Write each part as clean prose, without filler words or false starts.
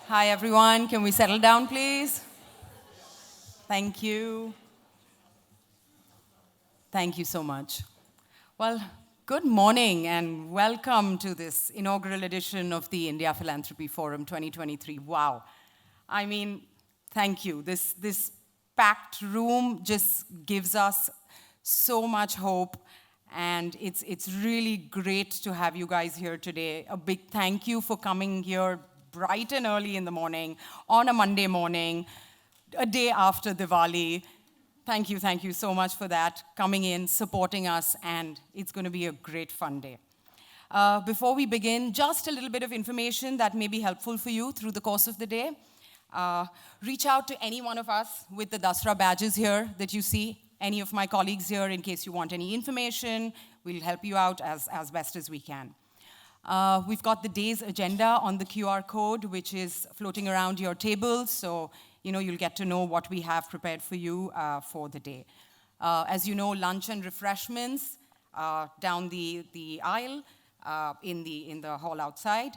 Hi, everyone. Can we settle down, please? Thank you. Thank you so much. Well, good morning and welcome to this inaugural edition of the India Philanthropy Forum 2023. Wow. I mean, thank you. This packed room just gives us so much hope, and it's really great to have you guys here today. A big thank you for coming here bright and early in the morning, on a Monday morning, a day after Diwali. Thank you so much for that, coming in, supporting us, and it's going to be a great fun day. Before we begin, just a little bit of information that may be helpful for you through the course of the day. Reach out to any one of us with the Dasra badges here that you see, any of my colleagues here in case you want any information. We'll help you out as best as we can. We've got the day's agenda on the QR code, which is floating around your table, so you'll get to know what we have prepared for you for the day. As you know, lunch and refreshments down the aisle in the hall outside.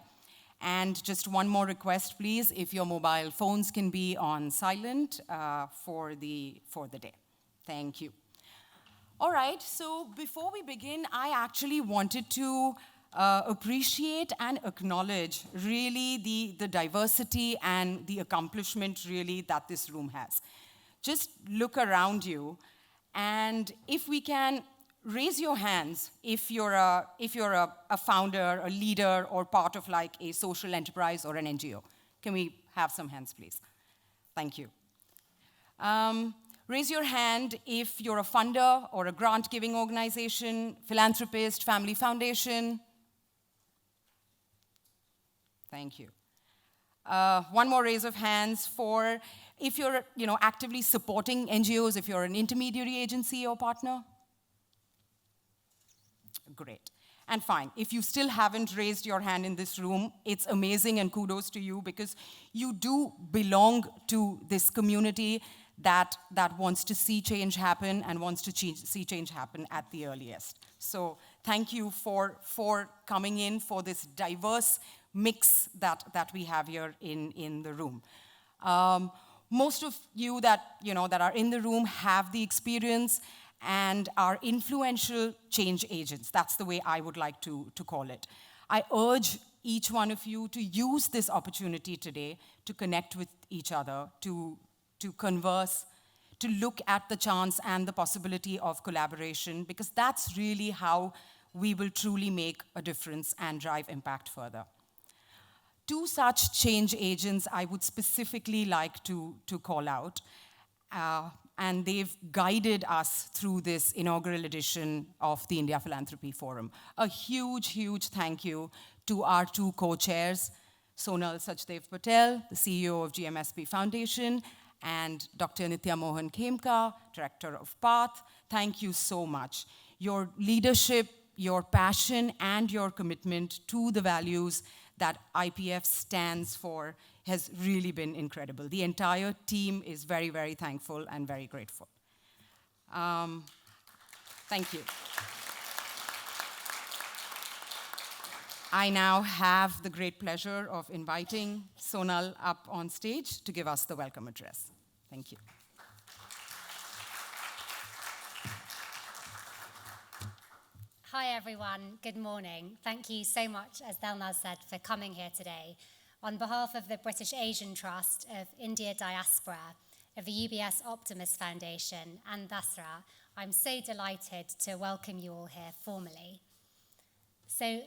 And just one more request, please, if your mobile phones can be on silent for the day. Thank you. All right, so before we begin, I actually wanted to appreciate and acknowledge really the diversity and the accomplishment really that this room has. Just look around you, and if we can raise your hands if you're a founder, a leader, or part of like a social enterprise or an NGO. Can we have some hands, please? Thank you. Raise your hand if you're a funder or a grant-giving organization, philanthropist, family foundation. Thank you. One more raise of hands for if you're actively supporting NGOs, if you're an intermediary agency or partner. Great. And fine, if you still haven't raised your hand in this room, it's amazing and kudos to you because you do belong to this community that wants to see change happen and wants to see change happen at the earliest. So thank you for coming in for this diverse mix that we have here in the room. Most of you that are in the room have the experience and are influential change agents. That's the way I would like to call it. I urge each one of you to use this opportunity today to connect with each other, to converse, to look at the chance and the possibility of collaboration, because that's really how we will truly make a difference and drive impact further. Two such change agents I would specifically like to call out, and they've guided us through this inaugural edition of the India Philanthropy Forum. A huge thank you to our two co-chairs, Sonal Sachdev Patel, the CEO of GMSP Foundation, and Dr. Nitya Mohan Khemka, Director of Bhatt. Thank you so much. Your leadership, your passion, and your commitment to the values that IPF stands for has really been incredible. The entire team is very thankful and very grateful. Thank you. I now have the great pleasure of inviting Sonal up on stage to give us the welcome address. Thank you. Hi, everyone. Good morning. Thank you so much, as Delnaz said, for coming here today. On behalf of the British Asian Trust, of India Diaspora, of the UBS Optimus Foundation, and Dasra, I'm so delighted to welcome you all here formally. So you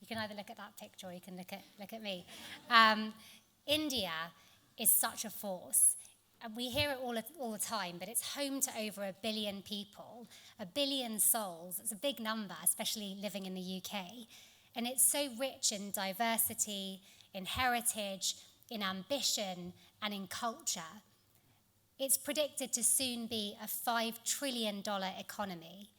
can either look at that picture or you can look at me. India is such a force. We hear it all the time, but it's home to over 1 billion people, 1 billion souls. It's a big number, especially living in the UK. And it's so rich in diversity, in heritage, in ambition, and in culture. It's predicted to soon be a $5 trillion economy.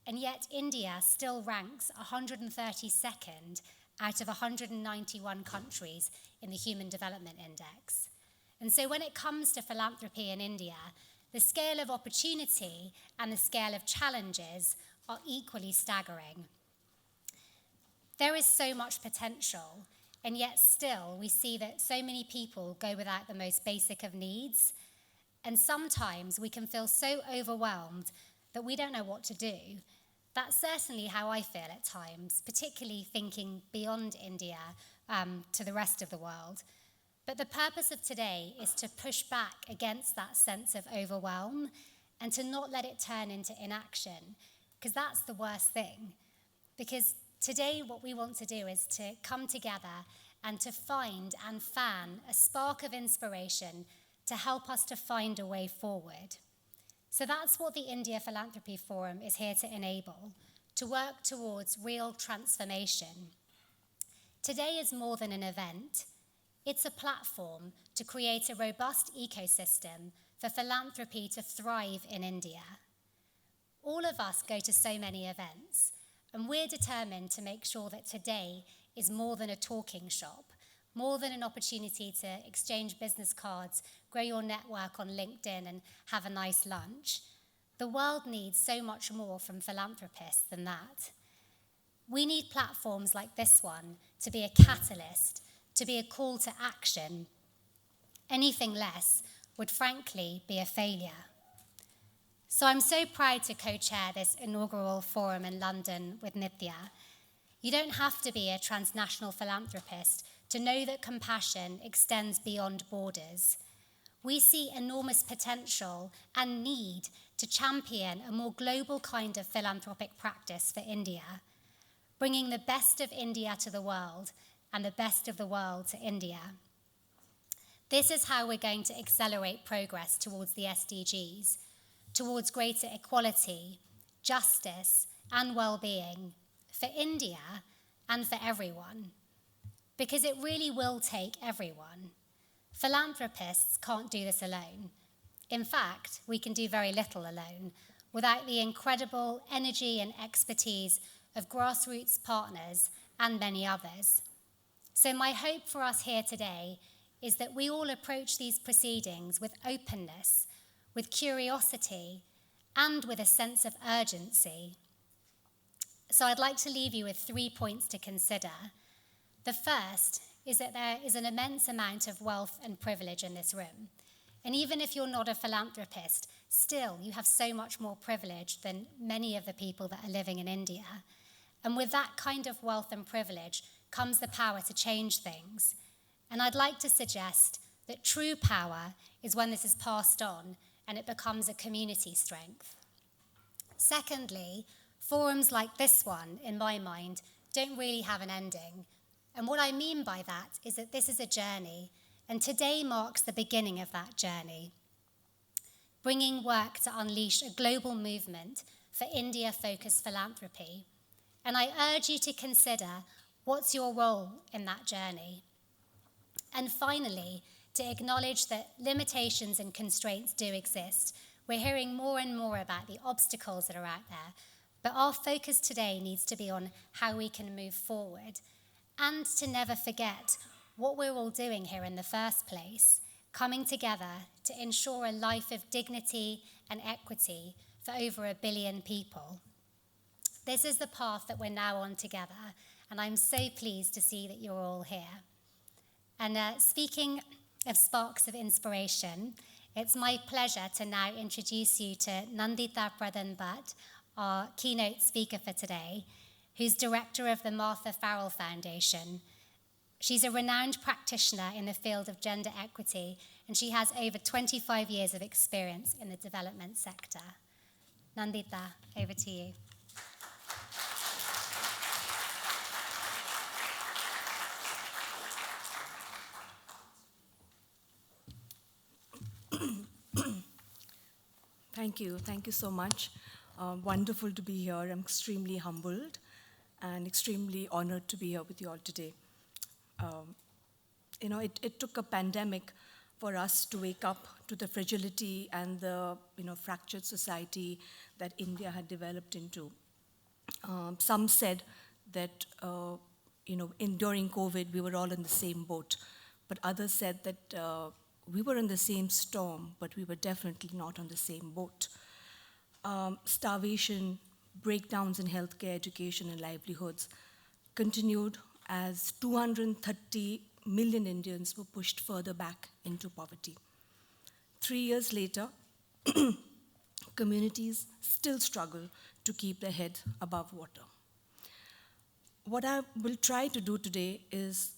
And yet India still ranks 132nd out of 191 countries in the Human Development Index. And so when it comes to philanthropy in India, the scale of opportunity and the scale of challenges are equally staggering. There is so much potential, And yet still, we see that so many people go without the most basic of needs. And sometimes we can feel so overwhelmed that we don't know what to do. That's certainly how I feel at times, particularly thinking beyond India to the rest of the world. But the purpose of today is to push back against that sense of overwhelm and to not let it turn into inaction, because that's the worst thing. Because today what we want to do is to come together and to find and fan a spark of inspiration to help us to find a way forward. So that's what the India Philanthropy Forum is here to enable, to work towards real transformation. Today is more than an event. It's a platform to create a robust ecosystem for philanthropy to thrive in India. All of us go to so many events, and we're determined to make sure that today is more than a talking shop, more than an opportunity to exchange business cards, grow your network on LinkedIn, and have a nice lunch. The world needs so much more from philanthropists than that. We need platforms like this one to be a catalyst, to be a call to action. Anything less would frankly be a failure. So I'm so proud to co-chair this inaugural forum in London with Nithya. You don't have to be a transnational philanthropist to know that compassion extends beyond borders. We see enormous potential and need to champion a more global kind of philanthropic practice for India, bringing the best of India to the world and the best of the world to India. This is how we're going to accelerate progress towards the SDGs, towards greater equality, justice, and well-being for India and for everyone. Because it really will take everyone. Philanthropists can't do this alone. In fact, we can do very little alone without the incredible energy and expertise of grassroots partners and many others. So my hope for us here today is that we all approach these proceedings with openness, with curiosity, and with a sense of urgency. So I'd like to leave you with 3 points to consider. The first is that there is an immense amount of wealth and privilege in this room. And even if you're not a philanthropist, still you have so much more privilege than many of the people that are living in India. And with that kind of wealth and privilege comes the power to change things. And I'd like to suggest that true power is when this is passed on and it becomes a community strength. Secondly, forums like this one, in my mind, don't really have an ending. And what I mean by that is that this is a journey, and today marks the beginning of that journey, bringing work to unleash a global movement for India-focused philanthropy. And I urge you to consider what's your role in that journey. And finally, to acknowledge that limitations and constraints do exist. We're hearing more and more about the obstacles that are out there, but our focus today needs to be on how we can move forward and to never forget what we're all doing here in the first place, coming together to ensure a life of dignity and equity for over 1 billion people. This is the path that we're now on together, and I'm so pleased to see that you're all here. And speaking of sparks of inspiration, it's my pleasure to now introduce you to Nandita Pradhan Bhatt, our keynote speaker for today, who's director of the Farrell Foundation. She's a renowned practitioner in the field of gender equity, and she has over 25 years of experience in the development sector. Nandita, over to you. Thank you so much. Wonderful to be here. I'm extremely humbled and extremely honored to be here with you all today. It took a pandemic for us to wake up to the fragility and the fractured society that India had developed into. Some said that during COVID we were all in the same boat, but others said that we were in the same storm, but we were definitely not on the same boat. Starvation, breakdowns in healthcare, education, and livelihoods continued as 230 million Indians were pushed further back into poverty. 3 years later, communities still struggle to keep their head above water. What I will try to do today is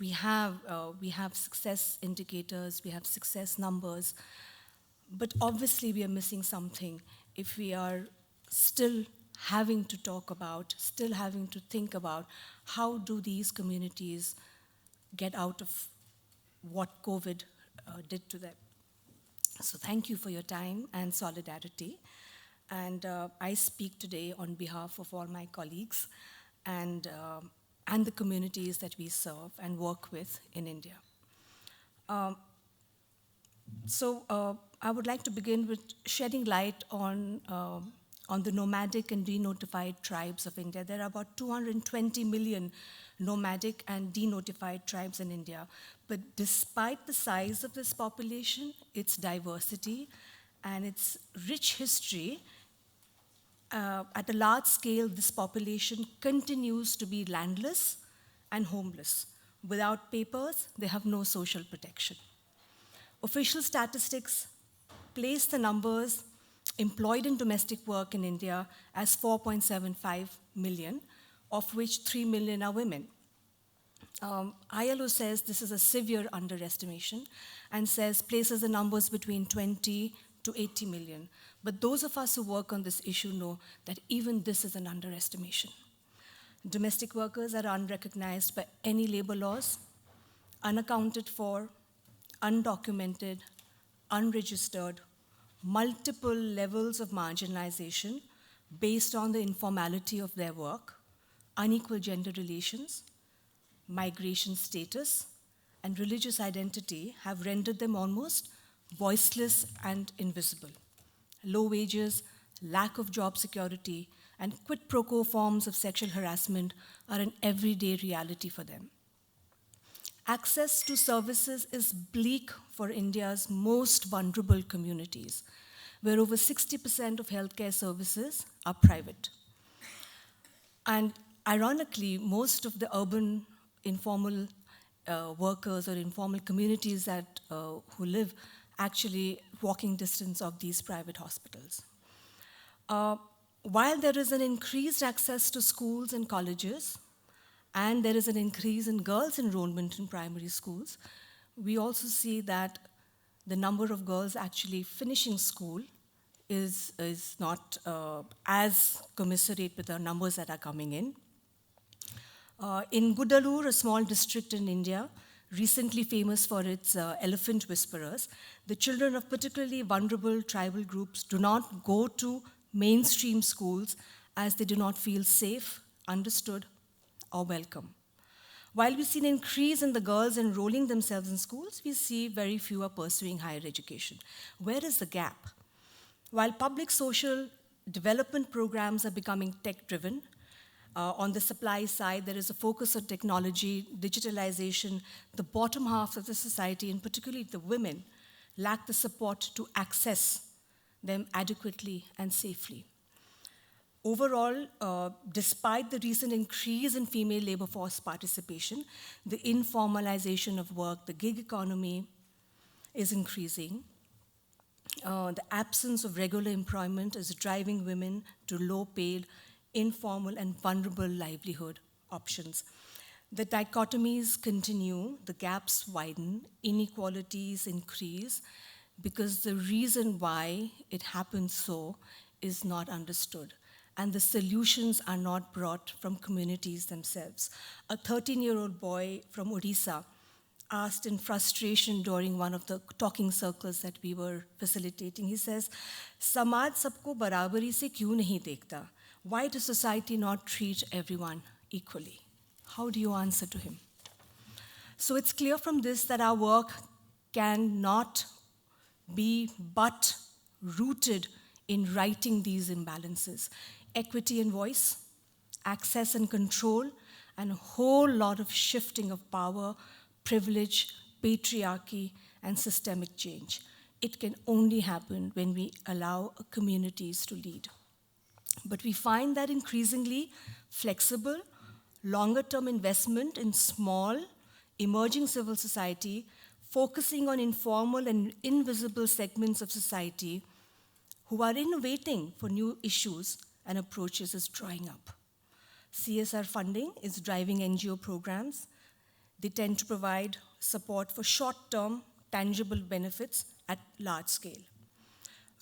we have success indicators, we have success numbers, but obviously we are missing something if we are still having to talk about, still having to think about how do these communities get out of what COVID did to them. So thank you for your time and solidarity. And I speak today on behalf of all my colleagues and the communities that we serve and work with in India. So I would like to begin with shedding light on the nomadic and denotified tribes of India. There are about 220 million nomadic and denotified tribes in India. But despite the size of this population, its diversity, and its rich history, at a large scale, this population continues to be landless and homeless. Without papers, they have no social protection. Official statistics place the numbers employed in domestic work in India as 4.75 million, of which 3 million are women. ILO says this is a severe underestimation and places the numbers between 20 to 80 million. But those of us who work on this issue know that even this is an underestimation. Domestic workers are unrecognized by any labor laws, unaccounted for, undocumented, unregistered, multiple levels of marginalization based on the informality of their work, unequal gender relations, migration status, and religious identity have rendered them almost voiceless and invisible. Low wages, lack of job security, and quid pro quo forms of sexual harassment are an everyday reality for them. Access to services is bleak for India's most vulnerable communities, where over 60% of healthcare services are private. And ironically, most of the urban informal workers or informal communities that who live actually walking distance of these private hospitals. While there is an increased access to schools and colleges, and there is an increase in girls' enrollment in primary schools, we also see that the number of girls actually finishing school is not as commensurate with the numbers that are coming in. In Gudalur, a small district in India, recently famous for its elephant whisperers, the children of particularly vulnerable tribal groups do not go to mainstream schools as they do not feel safe, understood, or welcome. While we see an increase in the girls enrolling themselves in schools, we see very few are pursuing higher education. Where is the gap? While public social development programs are becoming tech-driven, on the supply side, there is a focus on technology, digitalization. The bottom half of the society, and particularly the women, lack the support to access them adequately and safely. Overall, despite the recent increase in female labor force participation, the informalization of work, the gig economy is increasing. The absence of regular employment is driving women to low-paid, informal and vulnerable livelihood options. The dichotomies continue, the gaps widen, inequalities increase, because the reason why it happens so is not understood, and the solutions are not brought from communities themselves. A 13-year-old boy from Odisha asked in frustration during one of the talking circles that we were facilitating, he says, "Samaj sabko barabari se kyun nahi dekhta? Why does society not treat everyone equally?" How do you answer to him? So it's clear from this that our work cannot be but rooted in righting these imbalances. Equity and voice, access and control, and a whole lot of shifting of power, privilege, patriarchy, and systemic change. It can only happen when we allow communities to lead. But we find that increasingly flexible, longer-term investment in small, emerging civil society, focusing on informal and invisible segments of society who are innovating for new issues and approaches is drying up. CSR funding is driving NGO programs. They tend to provide support for short-term, tangible benefits at large scale.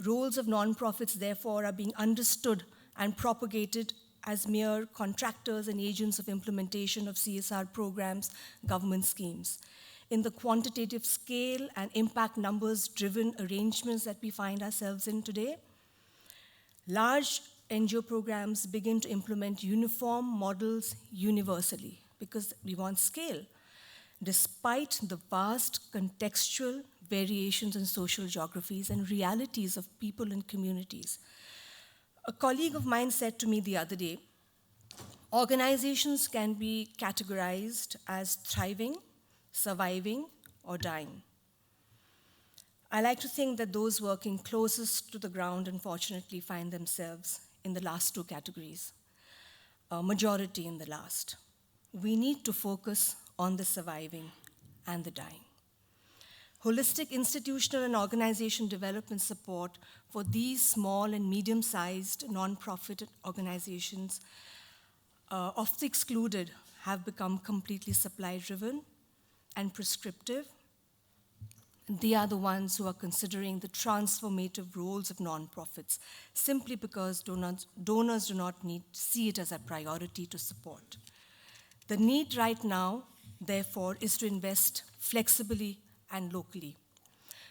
Roles of nonprofits, therefore, are being understood and propagated as mere contractors and agents of implementation of CSR programs, government schemes. In the quantitative scale and impact numbers-driven arrangements that we find ourselves in today, large NGO programs begin to implement uniform models universally because we want scale, despite the vast contextual variations in social geographies and realities of people and communities. A colleague of mine said to me the other day, organizations can be categorized as thriving, surviving, or dying. I like to think that those working closest to the ground, unfortunately, find themselves in the last two categories, a majority in the last. We need to focus on the surviving and the dying. Holistic institutional and organization development support for these small and medium-sized nonprofit organizations of the excluded have become completely supply-driven and prescriptive. They are the ones who are considering the transformative roles of nonprofits simply because donors do not see it as a priority to support. The need right now, therefore, is to invest flexibly and locally.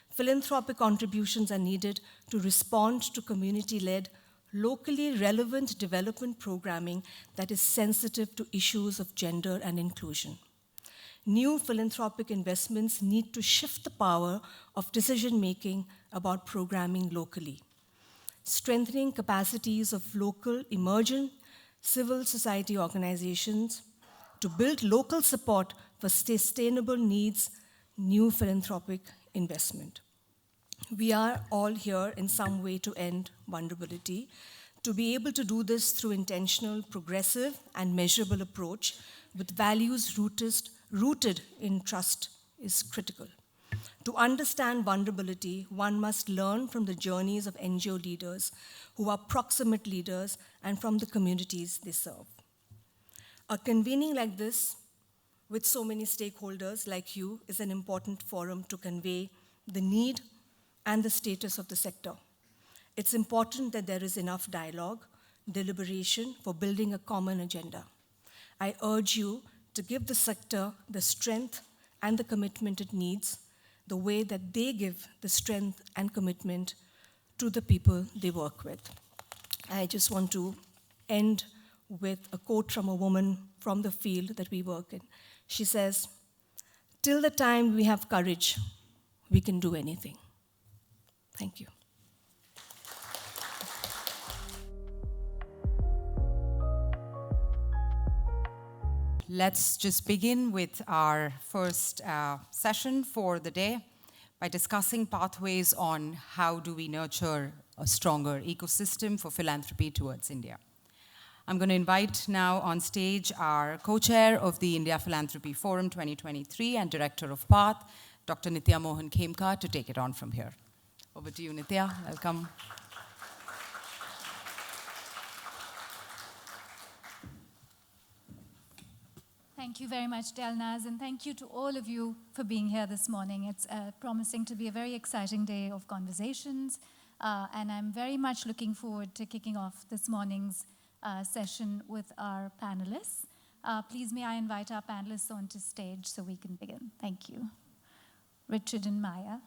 Philanthropic contributions are needed to respond to community-led, locally relevant development programming that is sensitive to issues of gender and inclusion. New philanthropic investments need to shift the power of decision-making about programming locally. Strengthening capacities of local, emergent civil society organizations to build local support for sustainable needs, new philanthropic investment. We are all here in some way to end vulnerability. To be able to do this through intentional, progressive, and measurable approach with values rooted in trust is critical. To understand vulnerability, one must learn from the journeys of NGO leaders who are proximate leaders and from the communities they serve. A convening like this, with so many stakeholders like you, is an important forum to convey the need and the status of the sector. It's important that there is enough dialogue, deliberation for building a common agenda. I urge you to give the sector the strength and the commitment it needs, the way that they give the strength and commitment to the people they work with. I just want to end with a quote from a woman from the field that we work in. She says, "Till the time we have courage, we can do anything." Thank you. Let's just begin with our first session for the day by discussing pathways on how do we nurture a stronger ecosystem for philanthropy towards India. I'm going to invite now on stage our co-chair of the India Philanthropy Forum 2023 and director of Bhatt, Dr. Nitya Mohan Khemka, to take it on from here. Over to you, Nitya. Welcome. Thank you very much, Delnaz, and thank you to all of you for being here this morning. It's promising to be a very exciting day of conversations, and I'm very much looking forward to kicking off this morning's session with our panelists. Please may I invite our panelists onto stage so we can begin. Thank you. Richard and Maya.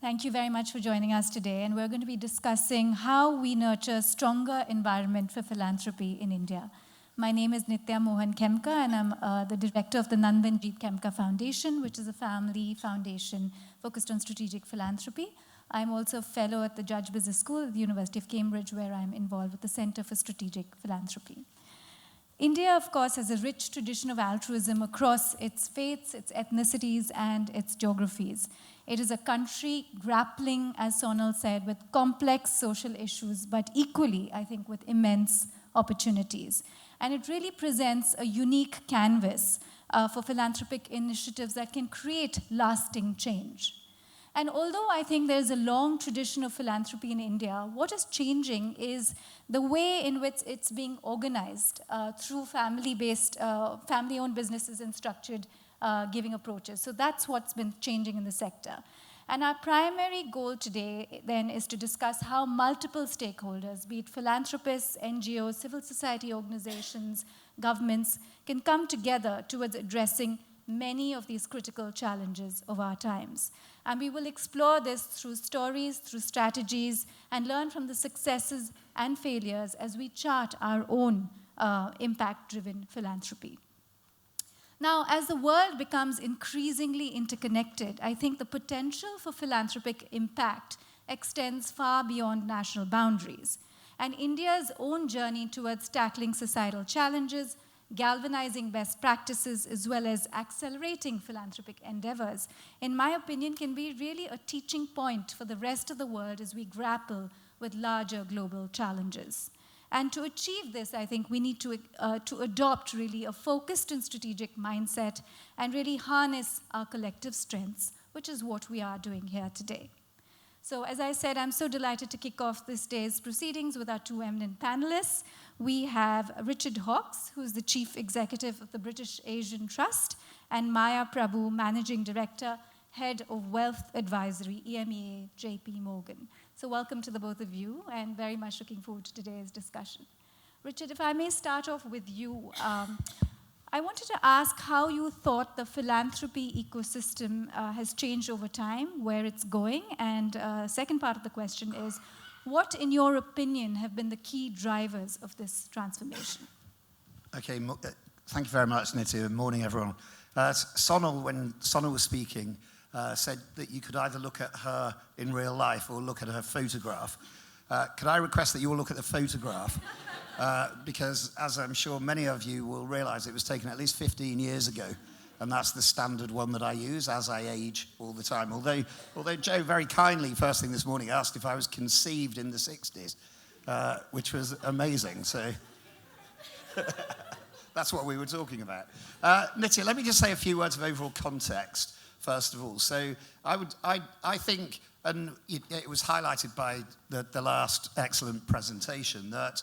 Thank you very much for joining us today, and we're going to be discussing how we nurture a stronger environment for philanthropy in India. My name is Nitya Mohan Khemka, and I'm the director of the Nandanjeet Khemka Foundation, which is a family foundation focused on strategic philanthropy. I'm also a fellow at the Judge Business School at the University of Cambridge, where I'm involved with the Center for Strategic Philanthropy. India, of course, has a rich tradition of altruism across its faiths, its ethnicities, and its geographies. It is a country grappling, as Sonal said, with complex social issues, but equally, I think, with immense opportunities. And it really presents a unique canvas for philanthropic initiatives that can create lasting change. And although I think there's a long tradition of philanthropy in India, what is changing is the way in which it's being organized through family-based, family-owned businesses and structured giving approaches. So that's what's been changing in the sector. And our primary goal today then is to discuss how multiple stakeholders, be it philanthropists, NGOs, civil society organizations, governments, can come together towards addressing many of these critical challenges of our times. And we will explore this through stories, through strategies, and learn from the successes and failures as we chart our own impact-driven philanthropy. Now, as the world becomes increasingly interconnected, I think the potential for philanthropic impact extends far beyond national boundaries. And India's own journey towards tackling societal challenges, galvanizing best practices, as well as accelerating philanthropic endeavors, in my opinion, can be really a teaching point for the rest of the world as we grapple with larger global challenges. And to achieve this, I think we need to adopt really a focused and strategic mindset and really harness our collective strengths, which is what we are doing here today. So as I said, I'm so delighted to kick off this day's proceedings with our two eminent panelists. We have Richard Hawkes, who's the Chief Executive of the British Asian Trust, and Maya Prabhu, Managing Director, Head of Wealth Advisory, EMEA, JP Morgan. So welcome to the both of you, and very much looking forward to today's discussion. Richard, if I may start off with you, I wanted to ask how you thought the philanthropy ecosystem has changed over time, where it's going, and second part of the question is, what, in your opinion, have been the key drivers of this transformation? Okay, thank you very much, Nandita. Good morning, everyone. Sonal, when Sonal was speaking, said that you could either look at her in real life or look at her photograph. Could I request that you all look at the photograph? Because, as I'm sure many of you will realize, it was taken at least 15 years ago, and that's the standard one that I use as I age all the time. Although Joe very kindly, first thing this morning, asked if I was conceived in the 60s, which was amazing, so that's what we were talking about. Nitya, let me just say a few words of overall context, first of all. So I think, and it was highlighted by the last excellent presentation, that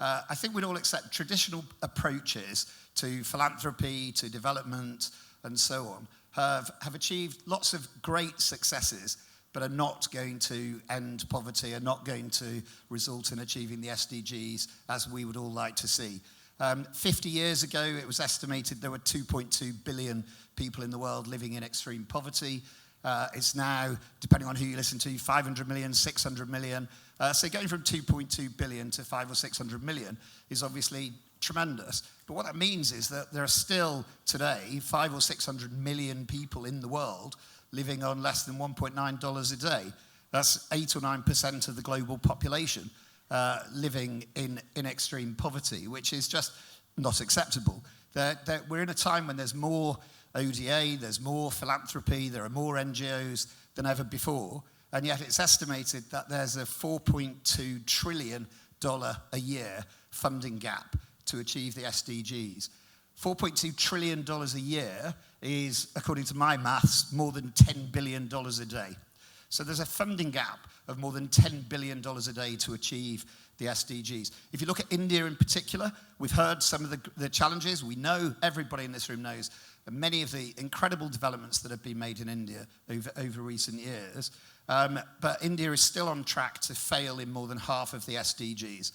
I think we'd all accept traditional approaches to philanthropy, to development, and so on, have achieved lots of great successes, but are not going to end poverty, are not going to result in achieving the SDGs as we would all like to see. 50 years ago, it was estimated there were 2.2 billion people in the world living in extreme poverty. It's now, depending on who you listen to, 500 million, 600 million. So going from 2.2 billion to 500 or 600 million is obviously tremendous. But what that means is that there are still today 500 or 600 million people in the world living on less than $1.9 a day. That's 8 or 9% of the global population living in extreme poverty, which is just not acceptable. We're in a time when there's more ODA, there's more philanthropy, there are more NGOs than ever before, and yet it's estimated that there's a $4.2 trillion a year funding gap to achieve the SDGs. $4.2 trillion a year is, according to my maths, more than $10 billion a day. So there's a funding gap of more than $10 billion a day to achieve the SDGs. If you look at India in particular, we've heard some of the challenges. We know, everybody in this room knows, many of the incredible developments that have been made in India over recent years. But India is still on track to fail in more than half of the SDGs.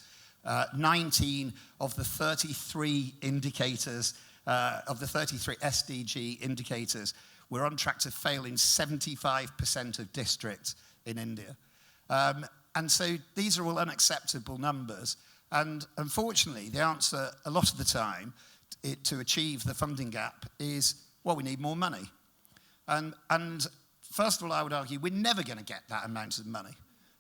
19 of the 33 indicators, of the 33 SDG indicators, we're on track to fail in 75% of districts in India. And so these are all unacceptable numbers. And unfortunately, the answer a lot of the time to achieve the funding gap is, well, we need more money. And first of all, I would argue we're never going to get that amount of money.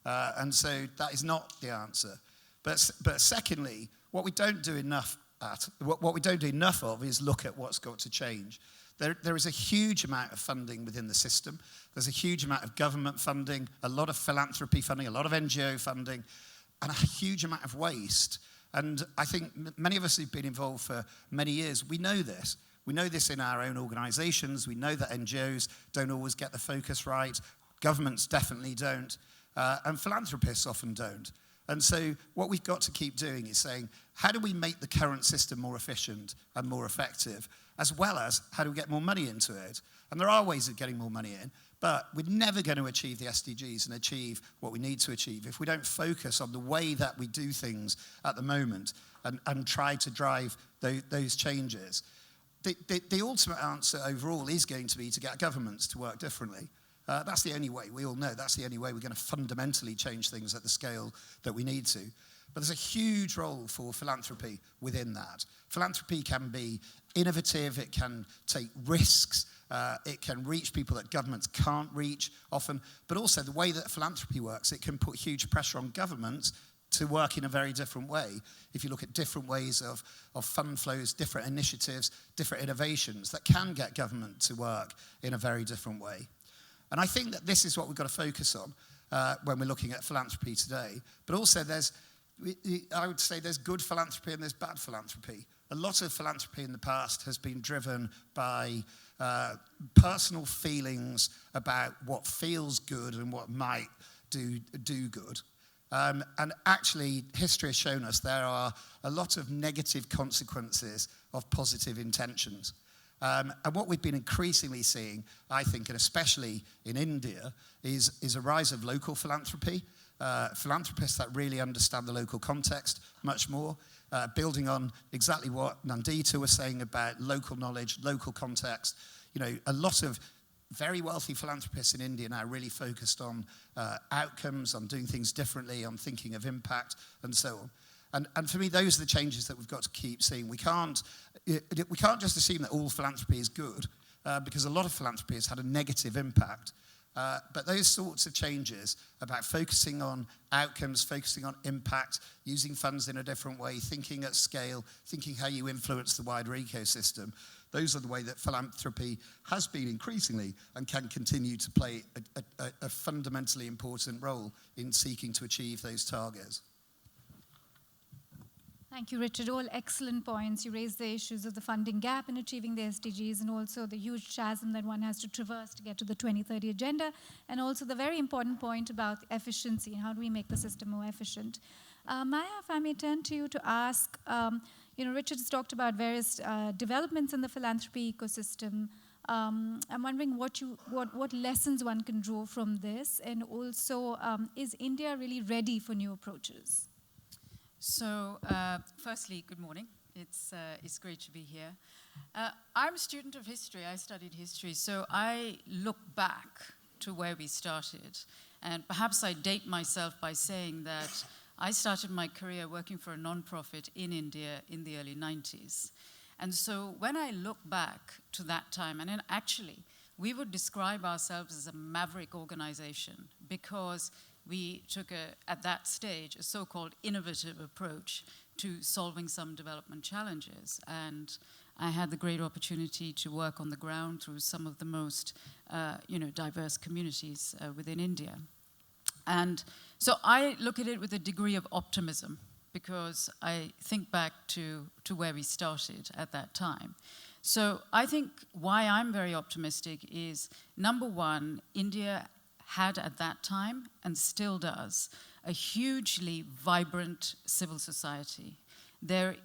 And so that is not the answer. But secondly, what we don't do enough at. What we don't do enough of is look at what's got to change. There is a huge amount of funding within the system. There's a huge amount of government funding, a lot of philanthropy funding, a lot of NGO funding, and a huge amount of waste. And I think many of us who've been involved for many years, we know this. We know this in our own organisations. We know that NGOs don't always get the focus right. Governments definitely don't. And philanthropists often don't. And so what we've got to keep doing is saying, how do we make the current system more efficient and more effective, as well as how do we get more money into it? And there are ways of getting more money in, but we're never going to achieve the SDGs and achieve what we need to achieve if we don't focus on the way that we do things at the moment and try to drive those changes. The ultimate answer overall is going to be to get governments to work differently. That's the only way. We all know that's the only way we're going to fundamentally change things at the scale that we need to. But there's a huge role for philanthropy within that. Philanthropy can be innovative, it can take risks, it can reach people that governments can't reach often, but also the way that philanthropy works, it can put huge pressure on governments to work in a very different way. If you look at different ways of fund flows, different initiatives, different innovations that can get government to work in a very different way. And I think that this is what we've got to focus on when we're looking at philanthropy today. But also I would say there's good philanthropy and there's bad philanthropy. A lot of philanthropy in the past has been driven by personal feelings about what feels good and what might do good. And actually, history has shown us there are a lot of negative consequences of positive intentions. And what we've been increasingly seeing, I think, and especially in India, is a rise of local philanthropy. Philanthropists that really understand the local context much more, building on exactly what Nandita was saying about local knowledge, local context. You know, a lot of very wealthy philanthropists in India now really focused on outcomes, on doing things differently, on thinking of impact, and so on. And for me, those are the changes that we've got to keep seeing. We can't just assume that all philanthropy is good, because a lot of philanthropy has had a negative impact. But those sorts of changes about focusing on outcomes, focusing on impact, using funds in a different way, thinking at scale, thinking how you influence the wider ecosystem, those are the way that philanthropy has been increasingly and can continue to play a fundamentally important role in seeking to achieve those targets. Thank you, Richard. All excellent points. You raised the issues of the funding gap in achieving the SDGs and also the huge chasm that one has to traverse to get to the 2030 agenda, and also the very important point about efficiency and how do we make the system more efficient. Maya, if I may turn to you to ask, Richard has talked about various developments in the philanthropy ecosystem. I'm wondering what lessons one can draw from this, and also is India really ready for new approaches? So, firstly, good morning. It's great to be here. I'm a student of history. I studied history, so I look back to where we started. And perhaps I date myself by saying that I started my career working for a non-profit in India in the early 90s. And so when I look back to that time, and then actually, we would describe ourselves as a maverick organization because we took, at that stage, a so-called innovative approach to solving some development challenges. And I had the great opportunity to work on the ground through some of the most diverse communities within India. And so I look at it with a degree of optimism because I think back to where we started at that time. So I think why I'm very optimistic is, number one, India had at that time, and still does, a hugely vibrant civil society. There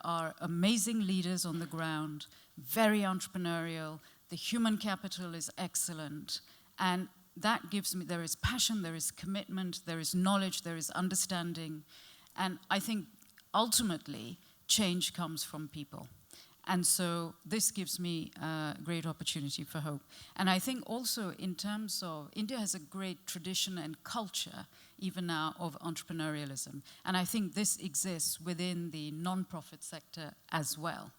are amazing leaders on the ground, very entrepreneurial, the human capital is excellent, and that gives me, there is passion, there is commitment, there is knowledge, there is understanding, and I think ultimately change comes from people. And so this gives me a great opportunity for hope. And I think also in terms of, India has a great tradition and culture, even now, of entrepreneurialism. And I think this exists within the non-profit sector as well.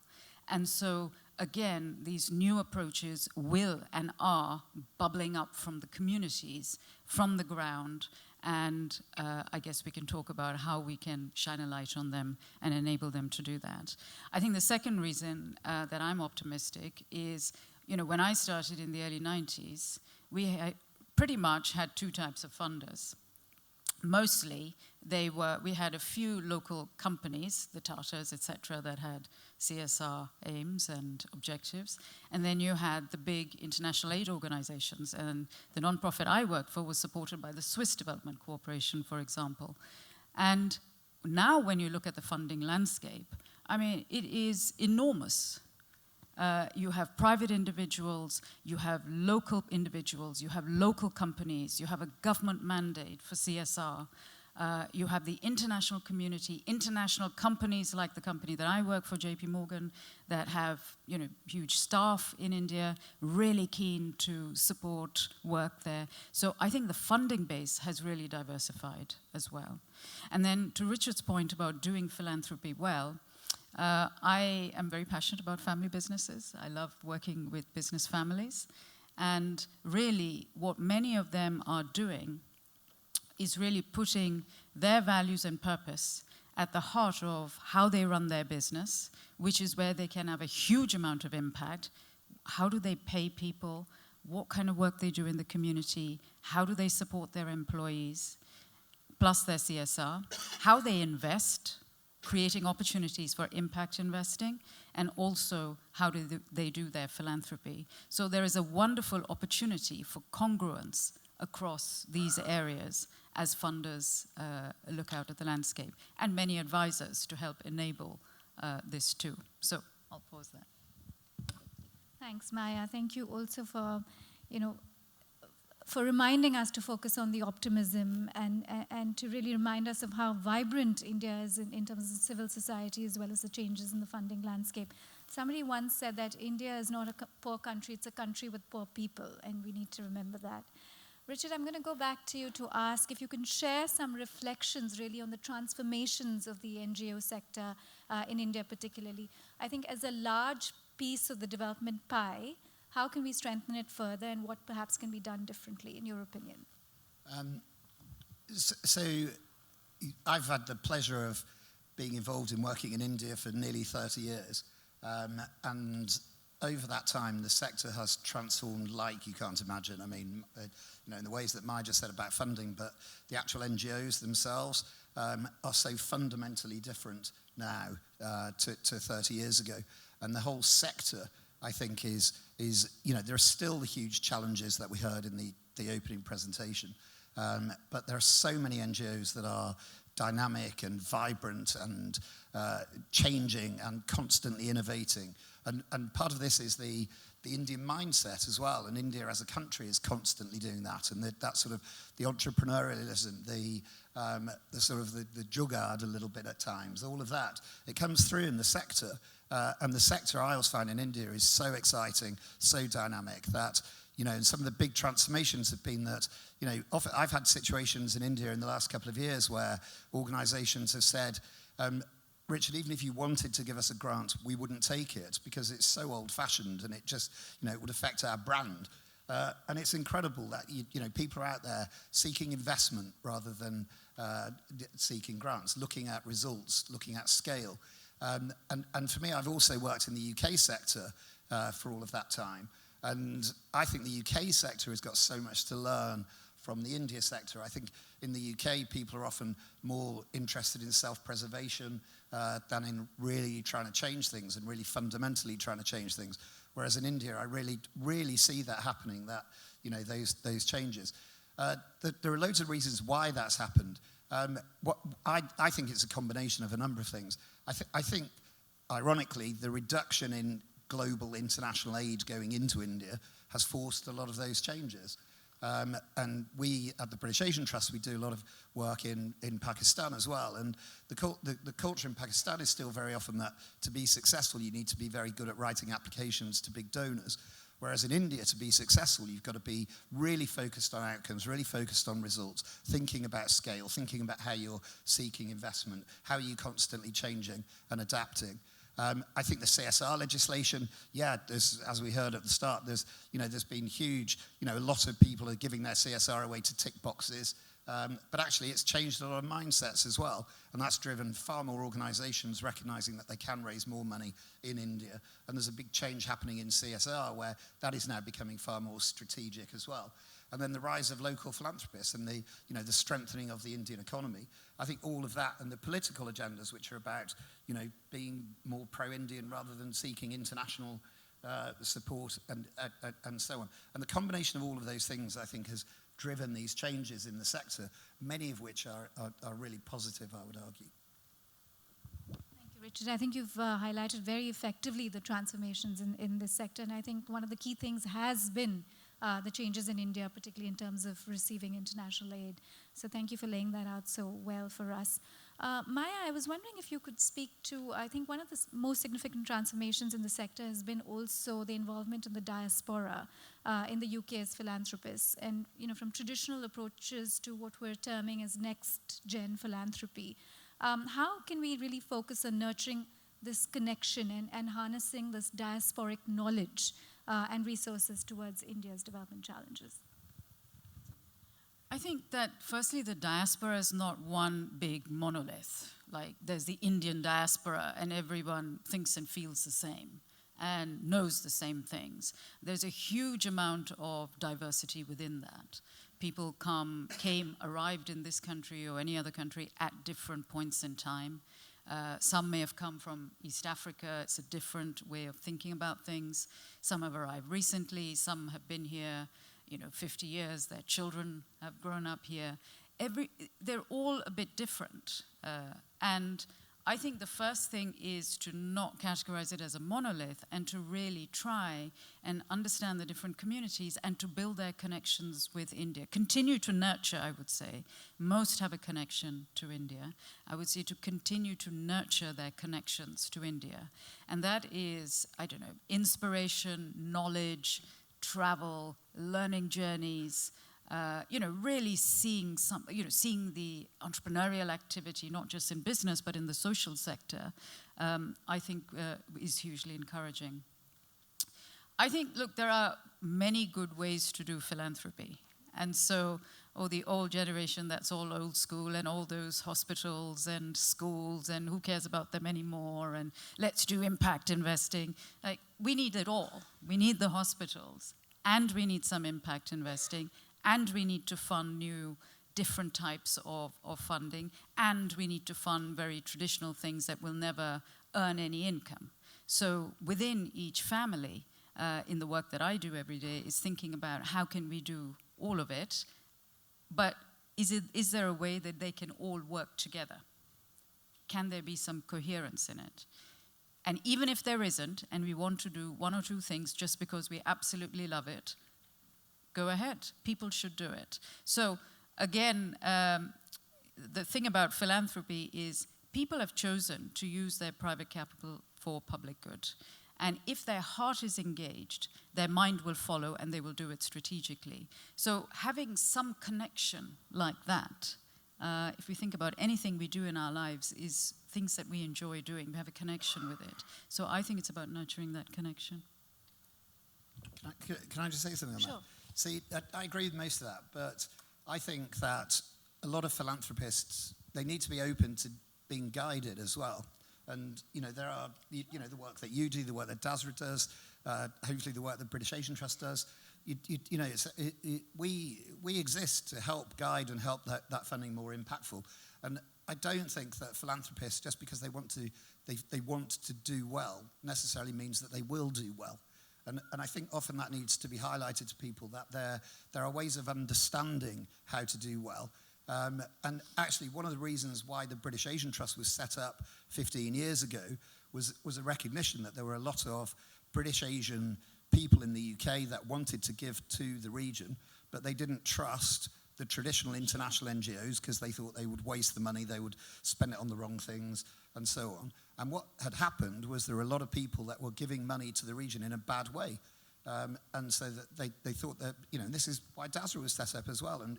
And so, again, these new approaches will and are bubbling up from the communities, from the ground. And I guess we can talk about how we can shine a light on them and enable them to do that. I think the second reason that I'm optimistic is, when I started in the early 90s, we pretty much had two types of funders. Mostly, we had a few local companies, the Tatas, etc., that had CSR aims and objectives. And then you had the big international aid organizations. And the nonprofit I worked for was supported by the Swiss Development Corporation, for example. And now when you look at the funding landscape, it is enormous. You have private individuals, you have local individuals, you have local companies, you have a government mandate for CSR, you have the international community, international companies like the company that I work for, JP Morgan, that have huge staff in India, really keen to support work there. So I think the funding base has really diversified as well. And then to Richard's point about doing philanthropy well, I am very passionate about family businesses. I love working with business families. And really, what many of them are doing is really putting their values and purpose at the heart of how they run their business, which is where they can have a huge amount of impact. How do they pay people? What kind of work they do in the community? How do they support their employees? Plus their CSR. How they invest, creating opportunities for impact investing, and also how do they do their philanthropy. So there is a wonderful opportunity for congruence across these areas as funders look out at the landscape, and many advisors to help enable this too. So I'll pause there. Thanks, Maya. Thank you also for, for reminding us to focus on the optimism and to really remind us of how vibrant India is in terms of civil society as well as the changes in the funding landscape. Somebody once said that India is not a poor country, it's a country with poor people, and we need to remember that. Richard, I'm going to go back to you to ask if you can share some reflections really on the transformations of the NGO sector in India particularly. I think as a large piece of the development pie, how can we strengthen it further, and what perhaps can be done differently, in your opinion? So I've had the pleasure of being involved in working in India for nearly 30 years. And over that time, the sector has transformed like you can't imagine. In the ways that Maya just said about funding, but the actual NGOs themselves are so fundamentally different now to 30 years ago. And the whole sector, I think, is there are still the huge challenges that we heard in the opening presentation. But there are so many NGOs that are dynamic and vibrant and changing and constantly innovating. And part of this is the Indian mindset as well. And India as a country is constantly doing that. And that sort of the entrepreneurialism, the sort of the jugaad a little bit at times, all of that, it comes through in the sector. And the sector I always find in India is so exciting, so dynamic that, and some of the big transformations have been that, often I've had situations in India in the last couple of years where organizations have said, Richard, even if you wanted to give us a grant, we wouldn't take it because it's so old-fashioned and it just, it would affect our brand. And it's incredible that, people are out there seeking investment rather than seeking grants, looking at results, looking at scale. And for me, I've also worked in the UK sector for all of that time. And I think the UK sector has got so much to learn from the India sector. I think in the UK, people are often more interested in self-preservation than in really trying to change things and really fundamentally trying to change things. Whereas in India, I really, really see that happening, that, those changes. There are loads of reasons why that's happened. I think it's a combination of a number of things. I think, ironically, the reduction in global international aid going into India has forced a lot of those changes. And we, at the British Asian Trust, we do a lot of work in Pakistan as well. And the culture in Pakistan is still very often that to be successful, you need to be very good at writing applications to big donors. Whereas in India, to be successful, you've got to be really focused on outcomes, really focused on results, thinking about scale, thinking about how you're seeking investment, how are you constantly changing and adapting. I think the CSR legislation, as we heard at the start, there's been huge, a lot of people are giving their CSR away to tick boxes. But actually, it's changed a lot of mindsets as well, and that's driven far more organizations recognizing that they can raise more money in India. And there's a big change happening in CSR where that is now becoming far more strategic as well. And then the rise of local philanthropists and the strengthening of the Indian economy. I think all of that and the political agendas, which are about, being more pro-Indian rather than seeking international support and so on. And the combination of all of those things, I think, has driven these changes in the sector, many of which are really positive, I would argue. Thank you, Richard. I think you've highlighted very effectively the transformations in this sector, and I think one of the key things has been the changes in India, particularly in terms of receiving international aid. So thank you for laying that out so well for us. Maya, I was wondering if you could speak to, I think one of the most significant transformations in the sector has been also the involvement in the diaspora in the UK as philanthropists. And, from traditional approaches to what we're terming as next-gen philanthropy. How can we really focus on nurturing this connection and harnessing this diasporic knowledge and resources towards India's development challenges? I think that, firstly, the diaspora is not one big monolith. Like, there's the Indian diaspora, and everyone thinks and feels the same and knows the same things. There's a huge amount of diversity within that. People arrived in this country or any other country at different points in time. Some may have come from East Africa. It's a different way of thinking about things. Some have arrived recently. Some have been here 50 years, their children have grown up here. They're all a bit different. And I think the first thing is to not categorize it as a monolith and to really try and understand the different communities and to build their connections with India. Continue to nurture, I would say. Most have a connection to India. I would say to continue to nurture their connections to India. And that is, inspiration, knowledge, travel, learning journeys, really seeing seeing the entrepreneurial activity, not just in business, but in the social sector, I think is hugely encouraging. I think, look, there are many good ways to do philanthropy. And so, the old generation, that's all old school, and all those hospitals and schools, and who cares about them anymore, and let's do impact investing. Like, we need it all. We need the hospitals, and we need some impact investing, and we need to fund new, different types of funding, and we need to fund very traditional things that will never earn any income. So within each family, in the work that I do every day, is thinking about how can we do all of it, but is there a way that they can all work together? Can there be some coherence in it? And even if there isn't, and we want to do one or two things just because we absolutely love it, go ahead. People should do it. So again, the thing about philanthropy is people have chosen to use their private capital for public good. And if their heart is engaged, their mind will follow and they will do it strategically. So having some connection like that, if we think about anything we do in our lives, is things that we enjoy doing. We have a connection with it. So I think it's about nurturing that connection. Can I just say something on Sure. that? See, I agree with most of that, but I think that a lot of philanthropists, they need to be open to being guided as well. And, there are, the work that you do, the work that Dasra does, hopefully the work that British Asian Trust does. We exist to help guide and help that funding more impactful. And I don't think that philanthropists, just because they want to do well, necessarily means that they will do well. And I think often that needs to be highlighted to people, that there are ways of understanding how to do well. And actually, one of the reasons why the British Asian Trust was set up 15 years ago was a recognition that there were a lot of British Asian people in the UK that wanted to give to the region, but they didn't trust the traditional international NGOs because they thought they would waste the money, they would spend it on the wrong things, and so on. And what had happened was there were a lot of people that were giving money to the region in a bad way. And so that they thought that, and this is why Dasra was set up as well, and,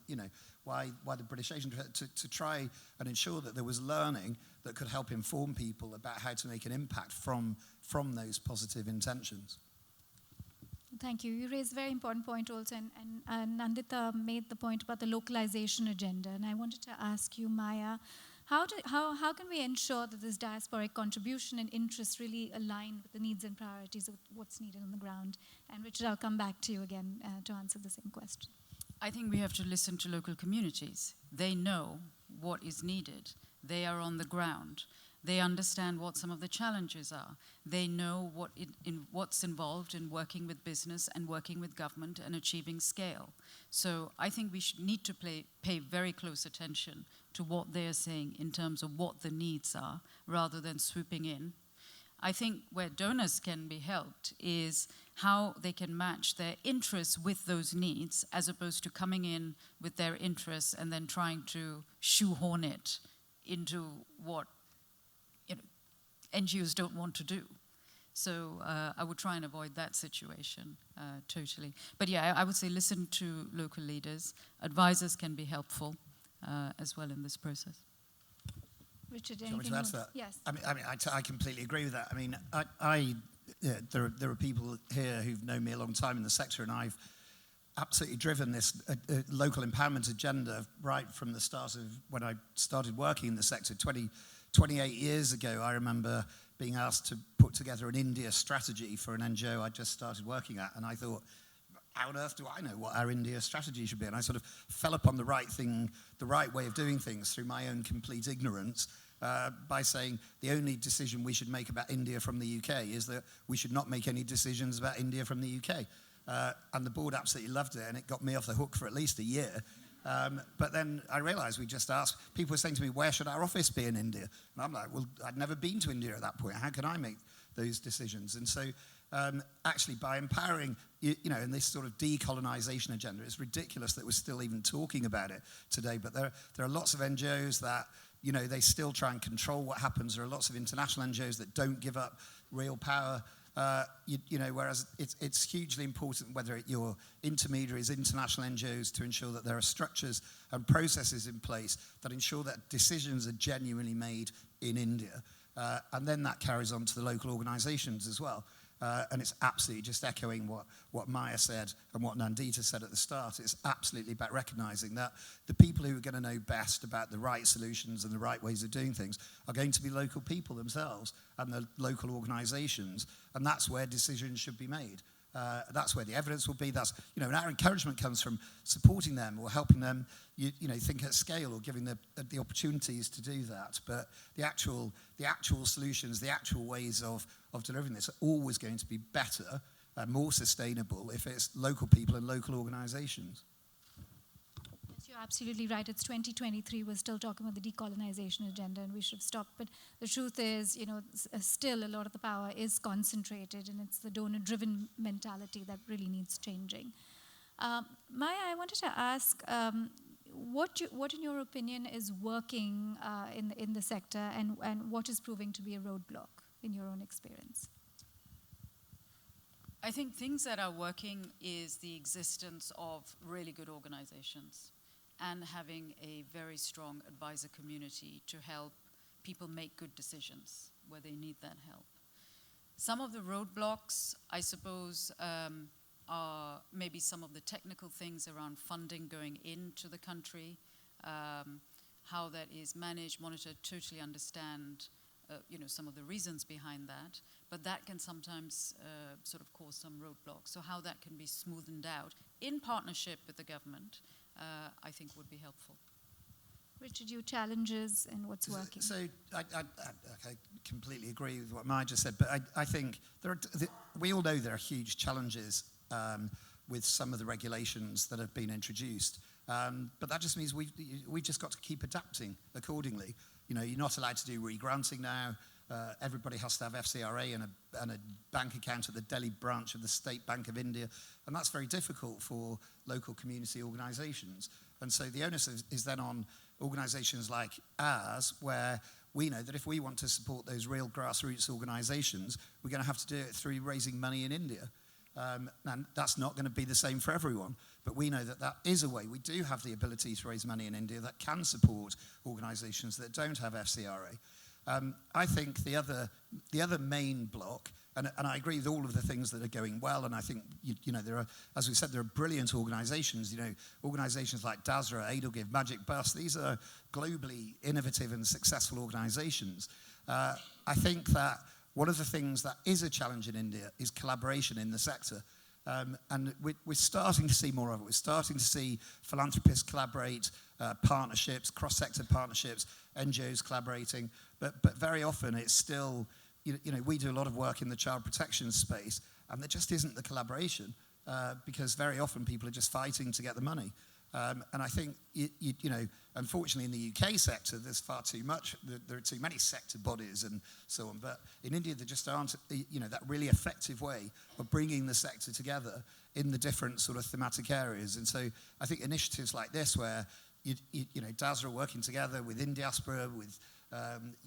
why the British Asian, to try and ensure that there was learning that could help inform people about how to make an impact from those positive intentions. thank you. You raised a very important point also, and Nandita made the point about the localization agenda. And I wanted to ask you, Maya, how can we ensure that this diasporic contribution and interest really align with the needs and priorities of what's needed on the ground? And Richard, I'll come back to you again to answer the same question. I think we have to listen to local communities. They know what is needed. They are on the ground. They understand what some of the challenges are. They know what's involved in working with business and working with government and achieving scale. So I think we need to pay very close attention to what they're saying in terms of what the needs are, rather than swooping in. I think where donors can be helped is how they can match their interests with those needs, as opposed to coming in with their interests and then trying to shoehorn it into what NGOs don't want to do. So I would try and avoid that situation totally. But yeah, I would say listen to local leaders. Advisors can be helpful as well in this process. Richard, anything anything to add else? to that? Yes. I completely agree with that. I mean, there are people here who've known me a long time in the sector, and I've absolutely driven this local empowerment agenda right from the start of when I started working in the sector 28 years ago. I remember being asked to put together an India strategy for an NGO I just started working at, and I thought, how on earth do I know what our India strategy should be? And I sort of fell upon the right thing, the right way of doing things through my own complete ignorance by saying the only decision we should make about India from the UK is that we should not make any decisions about India from the UK. And the board absolutely loved it, and it got me off the hook for at least a year. But then I realized we just asked, people were saying to me, where should our office be in India? And I'm like, well, I'd never been to India at that point. How can I make those decisions? And so actually by empowering, in this sort of decolonization agenda, it's ridiculous that we're still even talking about it today. But there are lots of NGOs that, they still try and control what happens. There are lots of international NGOs that don't give up real power. Whereas it's hugely important, whether you're intermediaries, international NGOs, to ensure that there are structures and processes in place that ensure that decisions are genuinely made in India. And then that carries on to the local organizations as well. And it's absolutely just echoing what Maya said and what Nandita said at the start. It's absolutely about recognizing that the people who are going to know best about the right solutions and the right ways of doing things are going to be local people themselves and the local organizations. And that's where decisions should be made. That's where the evidence will be. That's, and our encouragement comes from supporting them or helping them, think at scale, or giving them the opportunities to do that. But the actual solutions, the actual ways of delivering this are always going to be better and more sustainable if it's local people and local organizations. Yes, you're absolutely right. It's 2023. We're still talking about the decolonization agenda, and we should have stopped. But the truth is, still a lot of the power is concentrated, and it's the donor-driven mentality that really needs changing. Maya, I wanted to ask, what in your opinion is working in the sector, and what is proving to be a roadblock in your own experience? I think things that are working is the existence of really good organizations and having a very strong advisor community to help people make good decisions where they need that help. Some of the roadblocks, I suppose, are maybe some of the technical things around funding going into the country, how that is managed, monitored, totally understand some of the reasons behind that, but that can sometimes sort of cause some roadblocks. So how that can be smoothened out in partnership with the government, I think would be helpful. Richard, your challenges and what's working? So I completely agree with what Maya just said, but I think we all know there are huge challenges with some of the regulations that have been introduced. But that just means we've just got to keep adapting accordingly. You're not allowed to do re-granting now. Everybody has to have FCRA and a bank account at the Delhi branch of the State Bank of India. And that's very difficult for local community organizations. And so the onus is then on organizations like ours, where we know that if we want to support those real grassroots organizations, we're going to have to do it through raising money in India. And that's not going to be the same for everyone. But we know that is a way. We do have the ability to raise money in India that can support organizations that don't have FCRA. I think the other main block And I agree with all of the things that are going well, and I think, there are, as we said, there are brilliant organizations, organizations like Dasra, Edelgive, Magic Bus. These are globally innovative and successful organizations. I think that one of the things that is a challenge in India is collaboration in the sector. And we're starting to see more of it. We're starting to see philanthropists collaborate, partnerships, cross-sector partnerships, NGOs collaborating, but very often it's still, we do a lot of work in the child protection space, and there just isn't the collaboration, because very often people are just fighting to get the money. And I think, unfortunately in the UK sector, there's far too much, there are too many sector bodies and so on, but in India there just aren't, that really effective way of bringing the sector together in the different sort of thematic areas. And so I think initiatives like this, where, Dasra working together with Indiaspora, with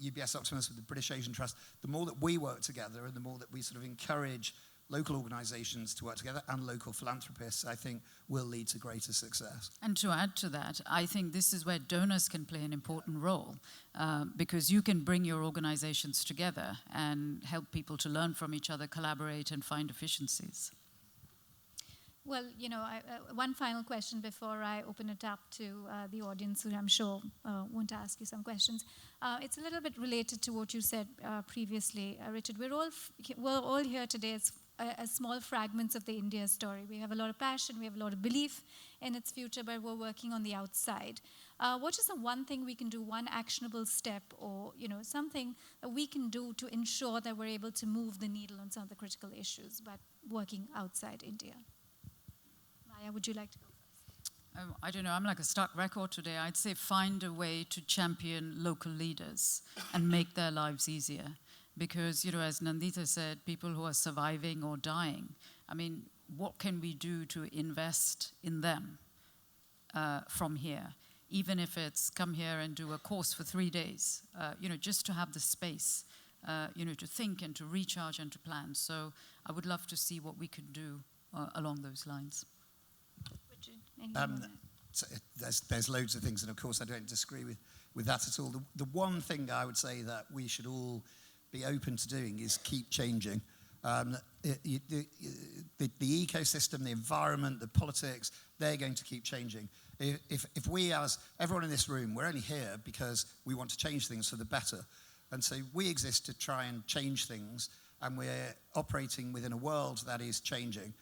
UBS Optimus, with the British Asian Trust, the more that we work together and the more that we sort of encourage local organizations to work together and local philanthropists, I think will lead to greater success. And to add to that, I think this is where donors can play an important role, because you can bring your organizations together and help people to learn from each other, collaborate, and find efficiencies. Well, one final question before I open it up to the audience, who I'm sure want to ask you some questions. It's a little bit related to what you said previously, Richard. We're all here today as small fragments of the India story. We have a lot of passion, we have a lot of belief in its future, but we're working on the outside. What is the one thing we can do, one actionable step, or something that we can do to ensure that we're able to move the needle on some of the critical issues, but working outside India? Maya, would you like to go first? I don't know, I'm like a stuck record today. I'd say find a way to champion local leaders and make their lives easier. Because, as Nandita said, people who are surviving or dying, what can we do to invest in them from here? Even if it's come here and do a course for 3 days, just to have the space, to think and to recharge and to plan. So I would love to see what we could do along those lines. So there's loads of things, and of course I don't disagree with that at all. The one thing I would say that we should all be open to doing is keep changing. The ecosystem, the environment, the politics, they're going to keep changing. If we, as everyone in this room, we're only here because we want to change things for the better. And so we exist to try and change things, and we're operating within a world that is changing.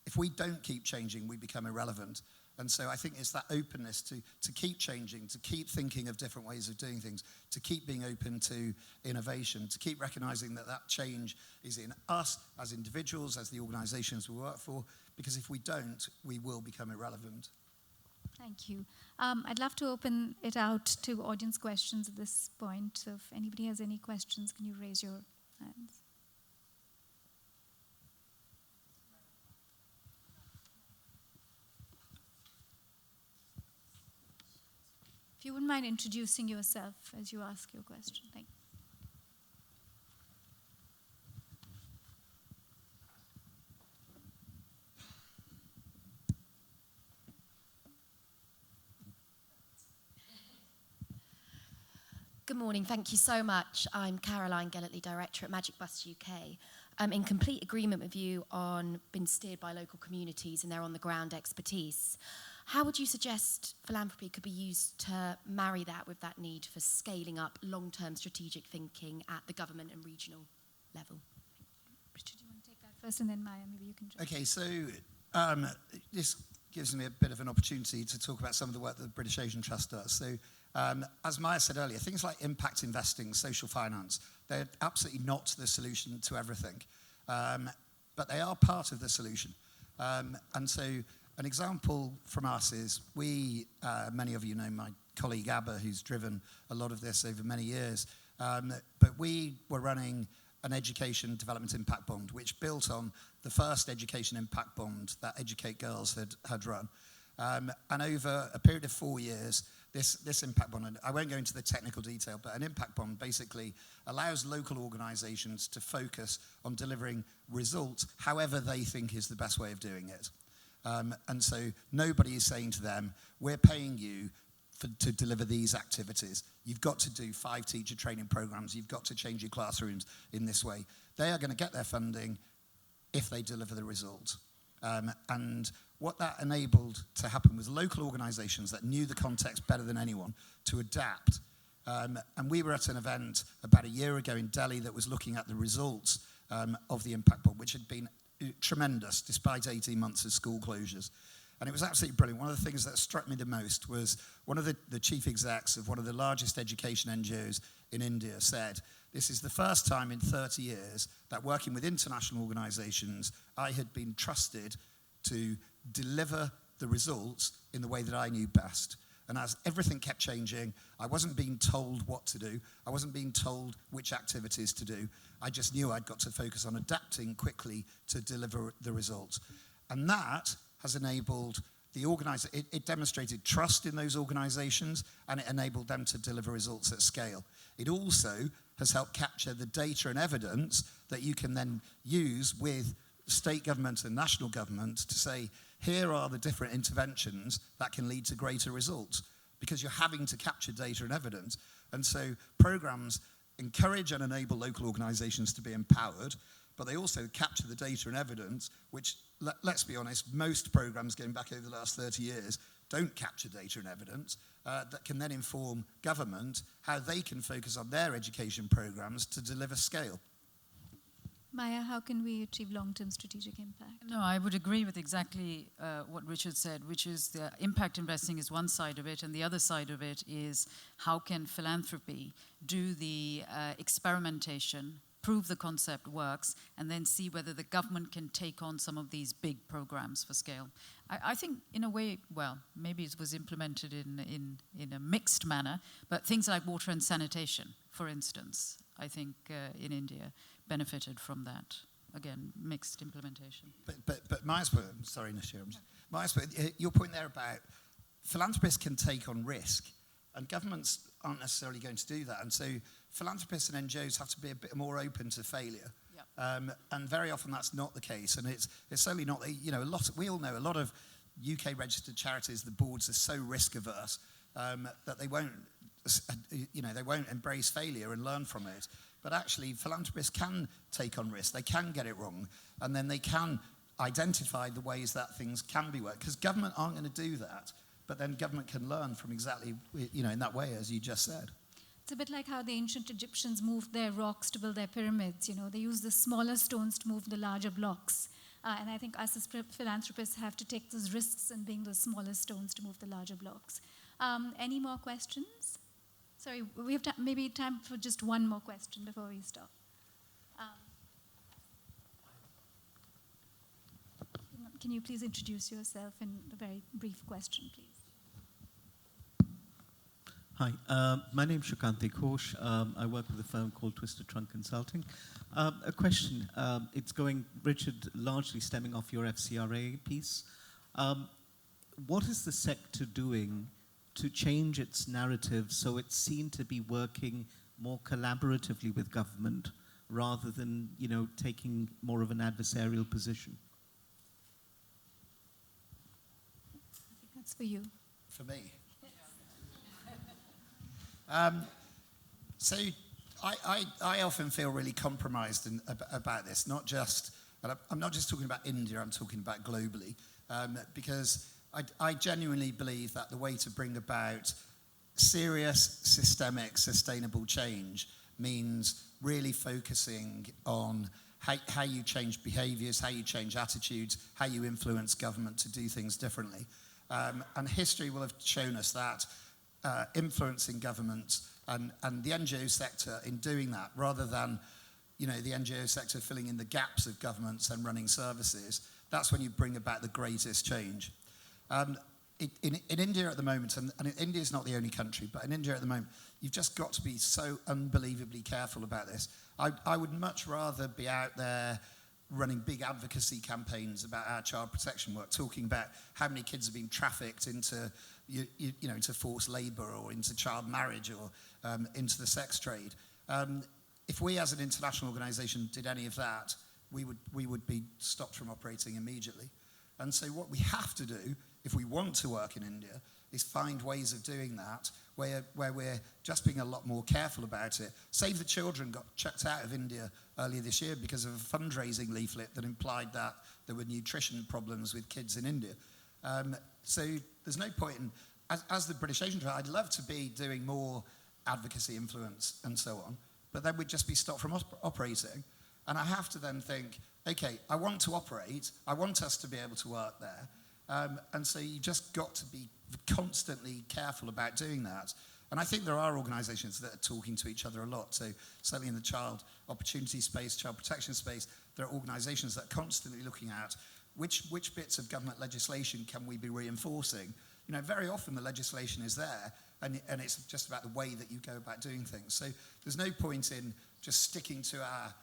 If we don't keep changing, we become irrelevant. And so I think it's that openness to keep changing, to keep thinking of different ways of doing things, to keep being open to innovation, to keep recognizing that change is in us as individuals, as the organizations we work for, because if we don't, we will become irrelevant. Thank you. I'd love to open it out to audience questions at this point. So if anybody has any questions, can you raise your hands? If you wouldn't mind introducing yourself as you ask your question. Thank you. Good morning, thank you so much. I'm Caroline Gellertley, Director at Magic Bus UK. I'm in complete agreement with you on being steered by local communities and their on-the-ground expertise. How would you suggest philanthropy could be used to marry that with that need for scaling up long-term strategic thinking at the government and regional level? Richard, do you want to take that first, and then Maya, maybe you can join. Okay, so this gives me a bit of an opportunity to talk about some of the work that the British Asian Trust does. So as Maya said earlier, things like impact investing, social finance, they're absolutely not the solution to everything, but they are part of the solution. And so an example from us is many of you know my colleague Abba, who's driven a lot of this over many years, but we were running an education development impact bond, which built on the first education impact bond that Educate Girls had run. And over a period of 4 years, this impact bond, and I won't go into the technical detail, but an impact bond basically allows local organizations to focus on delivering results however they think is the best way of doing it. And so nobody is saying to them, we're paying you to deliver these activities. You've got to do 5 teacher training programs. You've got to change your classrooms in this way. they are going to get their funding if they deliver the result. And what that enabled to happen was local organizations that knew the context better than anyone to adapt. And we were at an event about a year ago in Delhi that was looking at the results of the impact poll, which had been tremendous despite 18 months of school closures. And it was absolutely brilliant. One of the things that struck me the most was one of the chief execs of one of the largest education NGOs in India said, this is the first time in 30 years that working with international organizations, I had been trusted to deliver the results in the way that I knew best. And as everything kept changing, I wasn't being told what to do. I wasn't being told which activities to do. I just knew I'd got to focus on adapting quickly to deliver the results. And that has enabled the organizer, it demonstrated trust in those organizations, and it enabled them to deliver results at scale. It also has helped capture the data and evidence that you can then use with state government and national government to say, here are the different interventions that can lead to greater results, because you're having to capture data and evidence. And so programs encourage and enable local organizations to be empowered, but they also capture the data and evidence, which, let's be honest, most programs going back over the last 30 years don't capture data and evidence that can then inform government how they can focus on their education programs to deliver scale. Maya, how can we achieve long-term strategic impact? No, I would agree with exactly what Richard said, which is the impact investing is one side of it, and the other side of it is how can philanthropy do the experimentation, prove the concept works, and then see whether the government can take on some of these big programs for scale. I think in a way, well, maybe it was implemented in a mixed manner, but things like water and sanitation, for instance, I think in India benefited from that. Again, mixed implementation. But Maya's point, sorry, Nishir, Maya's point, your point there about philanthropists can take on risk, and governments aren't necessarily going to do that. And so philanthropists and NGOs have to be a bit more open to failure. Yep. And very often that's not the case. And it's certainly not, we all know a lot of UK registered charities, the boards are so risk averse that they won't embrace failure and learn from it. But actually, philanthropists can take on risk. They can get it wrong. And then they can identify the ways that things can be worked. Because government aren't going to do that. But then government can learn from exactly, in that way, as you just said. It's a bit like how the ancient Egyptians moved their rocks to build their pyramids. They used the smaller stones to move the larger blocks. And I think us as philanthropists have to take those risks in being the smaller stones to move the larger blocks. Any more questions? Sorry, we have maybe time for just one more question before we stop. Can you please introduce yourself in a very brief question, please? Hi, my name is Shukanti Ghosh. I work with a firm called Twisted Trunk Consulting. A question, Richard, largely stemming off your FCRA piece. What is the sector doing to change its narrative so it's seen to be working more collaboratively with government rather than, taking more of an adversarial position? I think that's for you. For me? So I often feel really compromised about this, and I'm not just talking about India, I'm talking about globally, because I genuinely believe that the way to bring about serious, systemic, sustainable change means really focusing on how you change behaviors, how you change attitudes, how you influence government to do things differently. And history will have shown us that influencing governments and the NGO sector in doing that, rather than the NGO sector filling in the gaps of governments and running services, that's when you bring about the greatest change. In India at the moment, and India is not the only country, but in India at the moment, you've just got to be so unbelievably careful about this. I would much rather be out there running big advocacy campaigns about our child protection work, talking about how many kids are being trafficked into into forced labour or into child marriage or into the sex trade. If we as an international organisation did any of that, we would be stopped from operating immediately. And so what we have to do, if we want to work in India, is find ways of doing that where we're just being a lot more careful about it. Save the Children got chucked out of India earlier this year because of a fundraising leaflet that implied that there were nutrition problems with kids in India. So there's no point in, as the British Asian Trust, I'd love to be doing more advocacy, influence, and so on, but then we'd just be stopped from operating. And I have to then think, okay, I want to operate, I want us to be able to work there, and so you just got to be constantly careful about doing that. And I think there are organisations that are talking to each other a lot. So certainly in the child opportunity space, child protection space, there are organisations that are constantly looking at which bits of government legislation can we be reinforcing. You know, very often the legislation is there, and it's just about the way that you go about doing things. So there's no point in just sticking to our,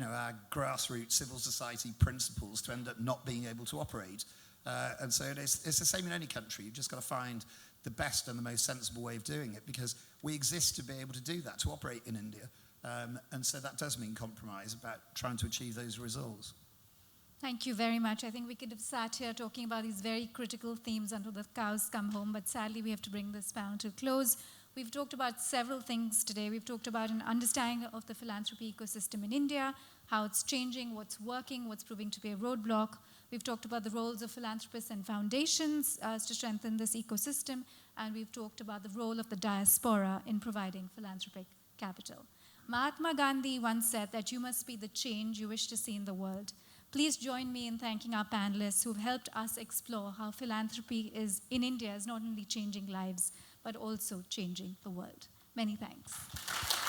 our grassroots civil society principles to end up not being able to operate. And so it's the same in any country. You've just got to find the best and the most sensible way of doing it, because we exist to be able to do that, to operate in India. And so that does mean compromise about trying to achieve those results. Thank you very much. I think we could have sat here talking about these very critical themes until the cows come home, but sadly we have to bring this panel to a close. We've talked about several things today. We've talked about an understanding of the philanthropy ecosystem in India, how it's changing, what's working, what's proving to be a roadblock. We've talked about the roles of philanthropists and foundations to strengthen this ecosystem, and we've talked about the role of the diaspora in providing philanthropic capital. Mahatma Gandhi once said that you must be the change you wish to see in the world. Please join me in thanking our panelists who've helped us explore how philanthropy in India is not only changing lives, but also changing the world. Many thanks.